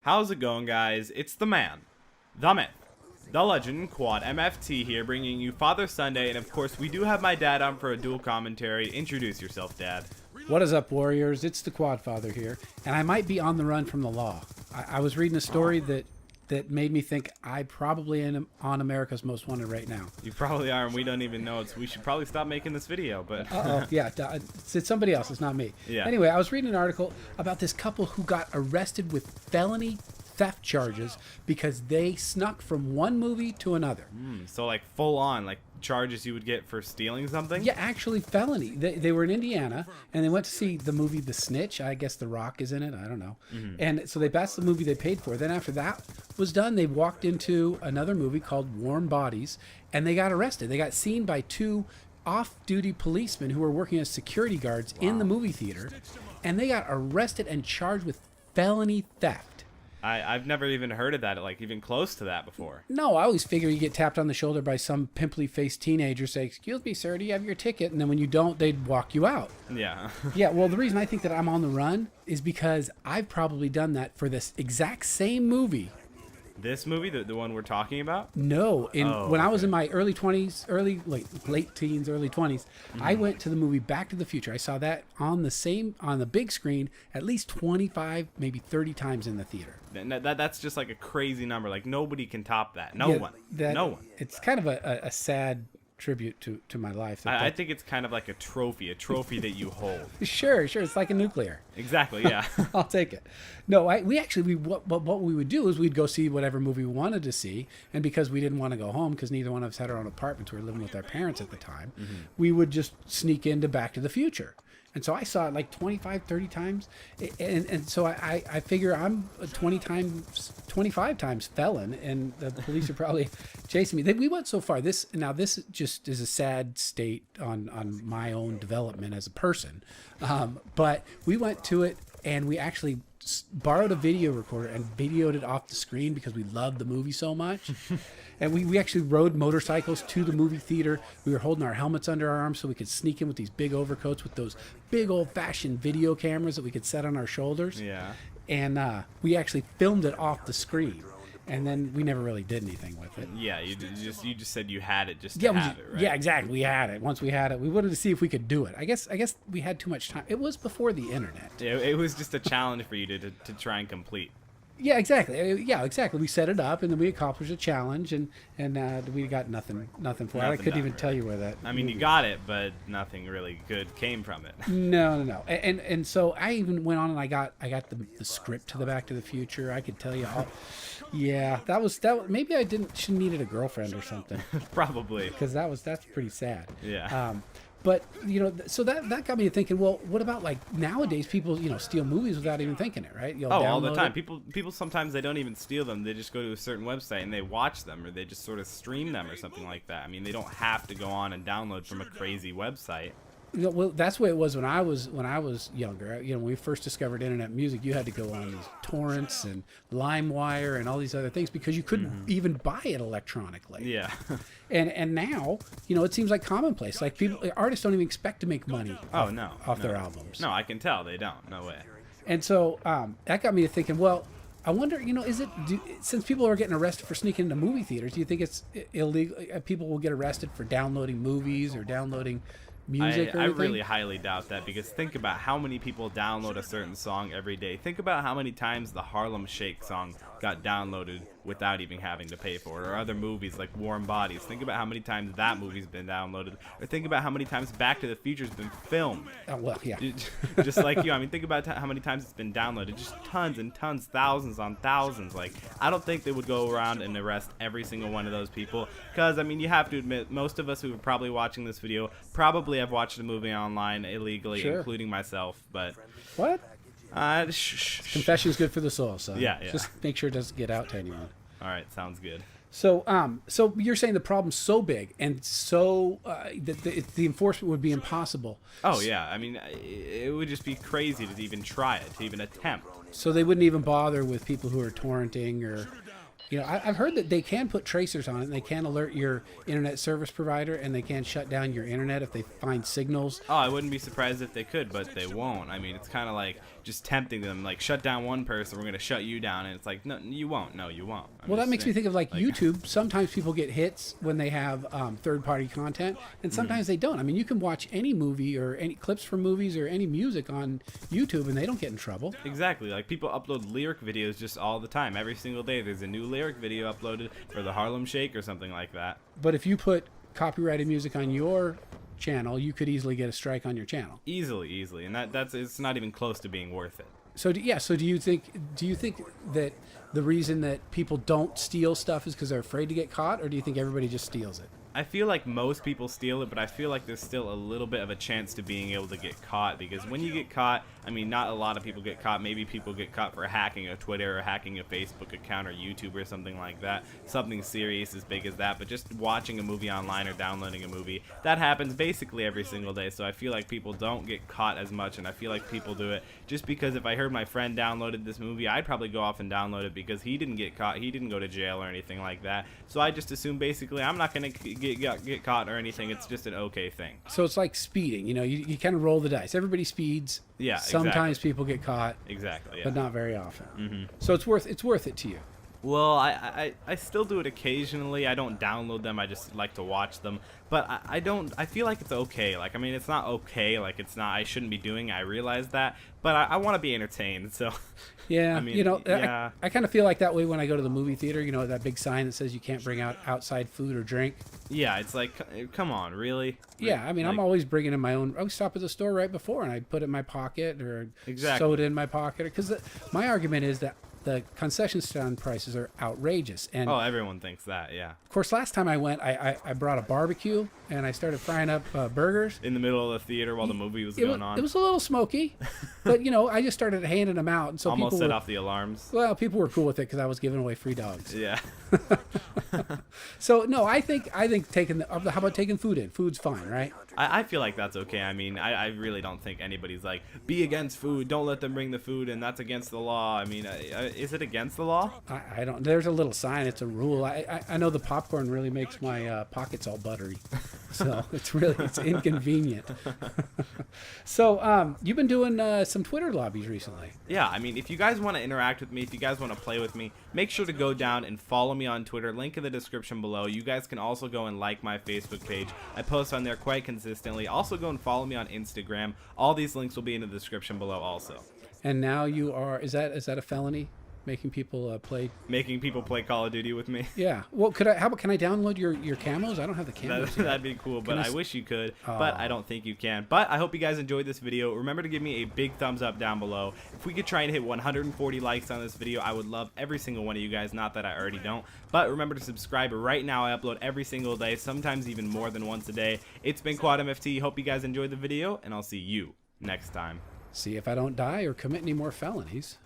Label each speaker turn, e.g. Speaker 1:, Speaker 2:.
Speaker 1: How's it going, guys? It's the man, the myth, the legend, Quad MFT here, bringing you Father Sunday, and of course, we do have my dad on for a dual commentary. Introduce yourself, Dad.
Speaker 2: What is up, Warriors? It's the Quad Father here, and I might be on the run from the law. I was reading a story that made me think I probably am on America's Most Wanted right now.
Speaker 1: You probably are, and we don't even know it, so we should probably stop making this video, but...
Speaker 2: Yeah, it's somebody else. It's not me.
Speaker 1: Yeah.
Speaker 2: Anyway, I was reading an article about this couple who got arrested with felony theft charges because they snuck from one movie to another.
Speaker 1: So, like, full-on, like, charges you would get for stealing something?
Speaker 2: Yeah, actually felony. They were in Indiana, and they went to see the movie The Snitch. I guess The Rock is in it. I don't know. And so that's the movie they paid for. Then after that was done, they walked into another movie called Warm Bodies, and they got arrested. They got seen by two off-duty policemen who were working as security guards in the movie theater, and they got arrested and charged with felony theft.
Speaker 1: I've never even heard of that, like, even close to that before.
Speaker 2: No, I always figure you get tapped on the shoulder by some pimply-faced teenager, say, "Excuse me, sir, do you have your ticket?" And then when you don't, they'd walk you out.
Speaker 1: Yeah.
Speaker 2: Yeah, well, the reason I think that I'm on the run is because I've probably done that for this exact same movie.
Speaker 1: This movie, the one we're talking about?
Speaker 2: No, when I was in my early 20s, late teens, early 20s, I went to the movie Back to the Future. I saw that on the big screen at least 25, maybe 30 times in the theater.
Speaker 1: That's just like a crazy number. Like, nobody can top that. No one.
Speaker 2: It's kind of a sad tribute to my life.
Speaker 1: I think it's kind of like a trophy that you hold.
Speaker 2: Sure. It's like a nuclear.
Speaker 1: Exactly, yeah.
Speaker 2: I'll take it. No, what we would do is we'd go see whatever movie we wanted to see, and because we didn't want to go home because neither one of us had our own apartments, we were living with our parents at the time, we would just sneak into Back to the Future. And so I saw it like 25, 30 times. And so I figure I'm a 25 times felon, and the police are probably chasing me. We went so far. This just is a sad state on my own development as a person. But we went to it, and we actually borrowed a video recorder and videoed it off the screen because we loved the movie so much. And we actually rode motorcycles to the movie theater. We were holding our helmets under our arms so we could sneak in with these big overcoats with those big old-fashioned video cameras that we could set on our shoulders.
Speaker 1: Yeah.
Speaker 2: And we actually filmed it off the screen. And then we never really did anything with it.
Speaker 1: Yeah, you just said you had it just to have it, right?
Speaker 2: Yeah, exactly. We had it. Once we had it, we wanted to see if we could do it. I guess we had too much time. It was before the internet.
Speaker 1: It was just a challenge for you to try and complete.
Speaker 2: Yeah, exactly. We set it up, and then we accomplished a challenge, and we got nothing for it. I couldn't even tell you where that.
Speaker 1: I mean, you got it, but nothing really good came from it.
Speaker 2: No. And so I even went on and I got the script to the Back to the Future. I could tell you all. Yeah, that. Maybe I shouldn't needed a girlfriend or something.
Speaker 1: Probably.
Speaker 2: Because that's pretty sad.
Speaker 1: Yeah.
Speaker 2: But, so that got me thinking, well, what about, like, nowadays people, steal movies without even thinking it, right?
Speaker 1: All the time. People sometimes, they don't even steal them. They just go to a certain website and they watch them, or they just sort of stream them or something like that. I mean, they don't have to go on and download from a crazy website.
Speaker 2: Well, that's the way it was when I was younger. When we first discovered internet music, you had to go on these torrents and LimeWire and all these other things because you couldn't even buy it electronically.
Speaker 1: Yeah.
Speaker 2: And now, it seems like commonplace. Like artists don't even expect to make money off their albums.
Speaker 1: No, I can tell they don't. No way.
Speaker 2: And so that got me to thinking, well, I wonder, since people are getting arrested for sneaking into movie theaters, do you think it's illegal? People will get arrested for downloading movies or downloading music or
Speaker 1: I
Speaker 2: anything?
Speaker 1: really highly doubt that, because think about how many people download a certain song every day. Think about how many times the Harlem Shake song got downloaded without even having to pay for it, or other movies like Warm Bodies. Think about how many times that movie's been downloaded, or think about how many times Back to the Future's been filmed.
Speaker 2: Oh, well, yeah.
Speaker 1: Just like you. I mean, think about how many times it's been downloaded. Just tons and tons, thousands on thousands. Like, I don't think they would go around and arrest every single one of those people, because, I mean, you have to admit, most of us who are probably watching this video probably have watched the movie online illegally, including myself. But
Speaker 2: what?
Speaker 1: Confession
Speaker 2: is good for the soul, so
Speaker 1: yeah.
Speaker 2: Just make sure it doesn't get out to anyone.
Speaker 1: All right, sounds good.
Speaker 2: So you're saying the problem's so big and so that the enforcement would be impossible.
Speaker 1: Oh yeah, I mean, it would just be crazy to even try it, to even attempt.
Speaker 2: So they wouldn't even bother with people who are torrenting or You know, I've heard that they can put tracers on it, and they can alert your internet service provider, and they can shut down your internet if they find signals.
Speaker 1: Oh, I wouldn't be surprised if they could, but they won't. I mean, it's kind of like just tempting them, like, shut down one person, we're going to shut you down. And it's like, no, you won't. No, you won't.
Speaker 2: Well, that makes me think of like YouTube. Sometimes people get hits when they have third-party content, and sometimes they don't. I mean, you can watch any movie or any clips from movies or any music on YouTube, and they don't get in trouble.
Speaker 1: Exactly. Like, people upload lyric videos just all the time. Every single day there's a new lyric video uploaded for the Harlem Shake or something like that.
Speaker 2: But if you put copyrighted music on your channel, you could easily get a strike on your channel.
Speaker 1: Easily. And that's it's not even close to being worth it.
Speaker 2: So do you think that the reason that people don't steal stuff is because they're afraid to get caught, or do you think everybody just steals it?
Speaker 1: I feel like most people steal it, but I feel like there's still a little bit of a chance to being able to get caught, because when you get caught, I mean, not a lot of people get caught. Maybe people get caught for hacking a Twitter or hacking a Facebook account or YouTube or something like that. Something serious as big as that, but just watching a movie online or downloading a movie, that happens basically every single day. So I feel like people don't get caught as much, and I feel like people do it just because if I heard my friend downloaded this movie, I'd probably go off and download it because he didn't get caught. He didn't go to jail or anything like that. So I just assume basically I'm not going to get caught or anything. It's just an okay thing.
Speaker 2: So it's like speeding. You know, you kind of roll the dice. Everybody speeds.
Speaker 1: Yeah,
Speaker 2: Sometimes
Speaker 1: exactly.
Speaker 2: people get caught.
Speaker 1: Exactly, yeah.
Speaker 2: But not very often. So it's worth it to you.
Speaker 1: Well, I still do it occasionally. I don't download them. I just like to watch them. But I feel like it's okay. Like, I mean, it's not okay. Like, it's not, I shouldn't be doing it. I realize that. But I want to be entertained, so.
Speaker 2: Yeah,
Speaker 1: I mean,
Speaker 2: you know,
Speaker 1: yeah.
Speaker 2: I kind of feel like that way when I go to the movie theater. You know, that big sign that says you can't bring out outside food or drink.
Speaker 1: Yeah, it's like, come on, really?
Speaker 2: Yeah, I mean,
Speaker 1: like,
Speaker 2: I'm always bringing in my own. I would stop at the store right before, and I put it in my pocket or
Speaker 1: Exactly.
Speaker 2: soda in my pocket. Because my argument is that the concession stand prices are outrageous. And
Speaker 1: Oh, everyone thinks that, yeah.
Speaker 2: of course, last time I went, I brought a barbecue and I started frying up burgers.
Speaker 1: In the middle of the theater while the movie was going on.
Speaker 2: It was a little smoky, but you know, I just started handing them out, and so
Speaker 1: Almost
Speaker 2: people
Speaker 1: set
Speaker 2: were,
Speaker 1: off the alarms.
Speaker 2: well, people were cool with it because I was giving away free dogs.
Speaker 1: Yeah.
Speaker 2: So no, I think taking how about taking food in? Food's fine, right?
Speaker 1: I feel like that's okay. I mean, I really don't think anybody's like, be against food. Don't let them bring the food, and that's against the law. I mean, is it against the law?
Speaker 2: I don't. There's a little sign. It's a rule. I know the popcorn really makes my pockets all buttery, so it's inconvenient. So you've been doing some Twitter lobbies recently.
Speaker 1: Yeah, I mean, if you guys want to interact with me, if you guys want to play with me, make sure to go down and follow me on Twitter. Link in the description below. You guys can also go and like my Facebook page. I post on there quite consistently. Also go and follow me on Instagram. All these links will be in the description below also.
Speaker 2: And now you are. Is that a felony? Making people play.
Speaker 1: Making people play Call of Duty with me.
Speaker 2: Yeah. Well, how about can I download your camos? I don't have the camos.
Speaker 1: That'd be cool, but I wish you could, but I don't think you can. But I hope you guys enjoyed this video. Remember to give me a big thumbs up down below. If we could try and hit 140 likes on this video, I would love every single one of you guys. Not that I already don't, but remember to subscribe. Right now, I upload every single day, sometimes even more than once a day. It's been Quad MFT. Hope you guys enjoyed the video, and I'll see you next time.
Speaker 2: See if I don't die or commit any more felonies.